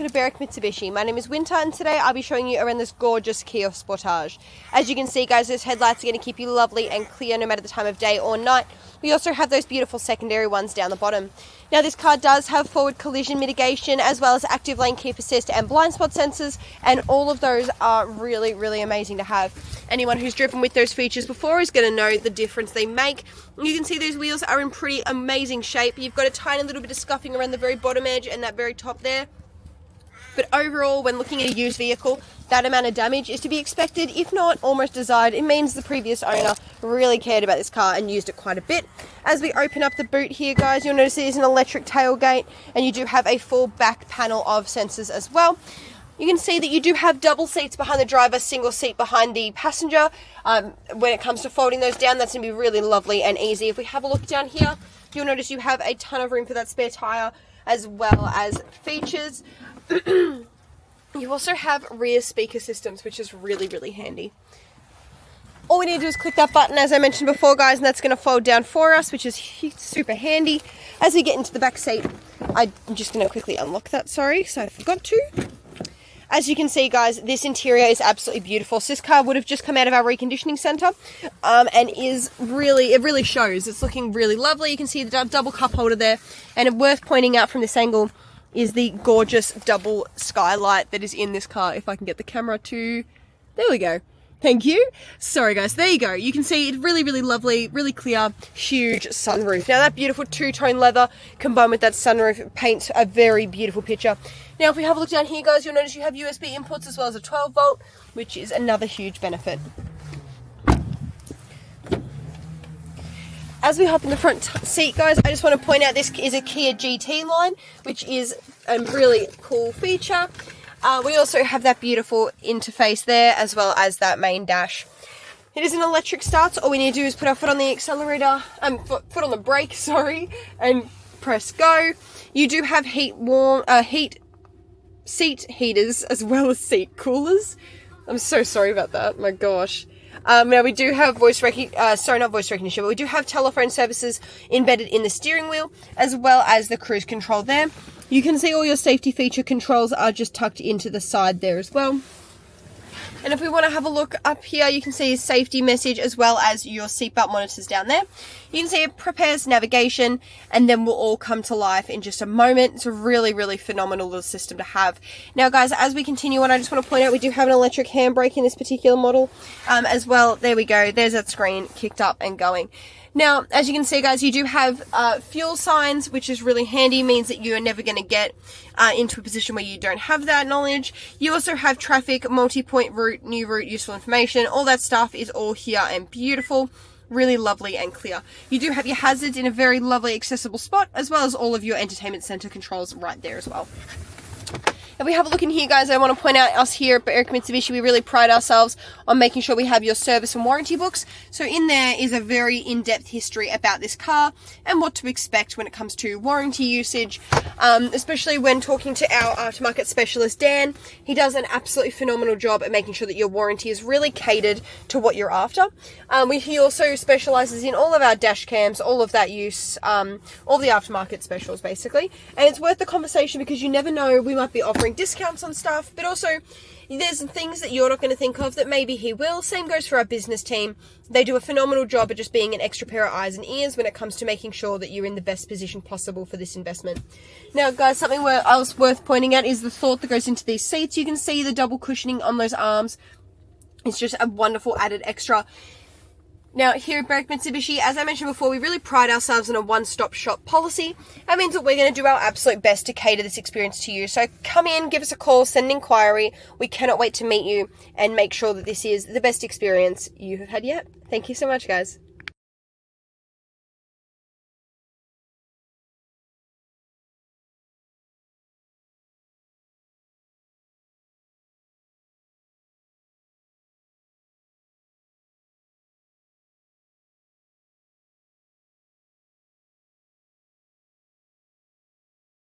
to Berwick Mitsubishi. My name is Winter and today I'll be showing you around this gorgeous Kia Sportage. As you can see guys, those headlights are going to keep you lovely and clear no matter the time of day or night. We also have those beautiful secondary ones down the bottom. Now this car does have forward collision mitigation as well as active lane keep assist and blind spot sensors, and all of those are really amazing to have. Anyone who's driven with those features before is going to know the difference they make. You can see those wheels are in pretty amazing shape. You've got a tiny little bit of scuffing around the very bottom edge and that very top there. But overall, when looking at a used vehicle, that amount of damage is to be expected, if not almost desired. It means the previous owner really cared about this car and used it quite a bit. As we open up the boot here, guys, you'll notice it is an electric tailgate, and you do have a full back panel of sensors as well. You can see that you do have double seats behind the driver, single seat behind the passenger. When it comes to folding those down, that's going to be really lovely and easy. If we have a look down here, you'll notice you have a ton of room for that spare tyre as well as features. You also have rear speaker systems, which is really handy. All we need to do is click that button, as I mentioned before, guys, and that's going to fold down for us, which is super handy. As we get into the back seat, I'm just going to quickly unlock that, so I forgot to. As you can see, guys, this interior is absolutely beautiful. So this car would have just come out of our reconditioning centre, and it really shows. It's looking really lovely. You can see the double cup holder there, and worth pointing out from this angle is the gorgeous double skylight that is in this car. If I can get the camera to... There we go. Thank you. Sorry guys, there you go. You can see it's really lovely, really clear, huge sunroof. Now that beautiful two-tone leather combined with that sunroof paints a very beautiful picture. Now if we have a look down here, guys, you'll notice you have USB inputs as well as a 12 volt, which is another huge benefit. As we hop in the front seat, guys, I just want to point out this is a Kia GT line, which is a really cool feature. We also have that beautiful interface there, as well as that main dash. It is an electric start, so all we need to do is put our foot on the accelerator, foot on the brake, sorry, and press go. You do have heat seat heaters as well as seat coolers. I'm so sorry about that, my gosh. Now we do have not voice recognition, but we do have telephone services embedded in the steering wheel, as well as the cruise control there. You can see all your safety feature controls are just tucked into the side there as well. And if we want to have a look up here, you can see a safety message as well as your seatbelt monitors down there. You can see it prepares navigation, and then will all come to life in just a moment. It's a really phenomenal little system to have. Now guys, as we continue on, I just want to point out we do have an electric handbrake in this particular model as well. There we go. There's that screen kicked up and going. Now, as you can see, guys, you do have fuel signs, which is really handy, means that you are never going to get into a position where you don't have that knowledge. You also have traffic, multi-point route, new route, useful information. All that stuff is all here and beautiful, really lovely and clear. You do have your hazards in a very lovely, accessible spot, as well as all of your entertainment center controls right there as well. If we have a look in here, guys, I want to point out us here at Berwick Mitsubishi, we really pride ourselves on making sure we have your service and warranty books. So in there is a very in-depth history about this car and what to expect when it comes to warranty usage, especially when talking to our aftermarket specialist, Dan. He does an absolutely phenomenal job at making sure that your warranty is really catered to what you're after. He also specializes in all of our dash cams, all of that use, all the aftermarket specials basically. And it's worth the conversation because you never know, we might be offering discounts on stuff, but also there's things that you're not going to think of that maybe he will. Same goes for our business team. They do a phenomenal job at just being an extra pair of eyes and ears when it comes to making sure that you're in the best position possible for this investment. Now guys, something else worth pointing out is the thought that goes into these seats. You can see the double cushioning on those arms. It's just a wonderful added extra. Now, here at Berwick Mitsubishi, as I mentioned before, we really pride ourselves on a one-stop shop policy. That means that we're going to do our absolute best to cater this experience to you. So come in, give us a call, send an inquiry. We cannot wait to meet you and make sure that this is the best experience you have had yet. Thank you so much, guys.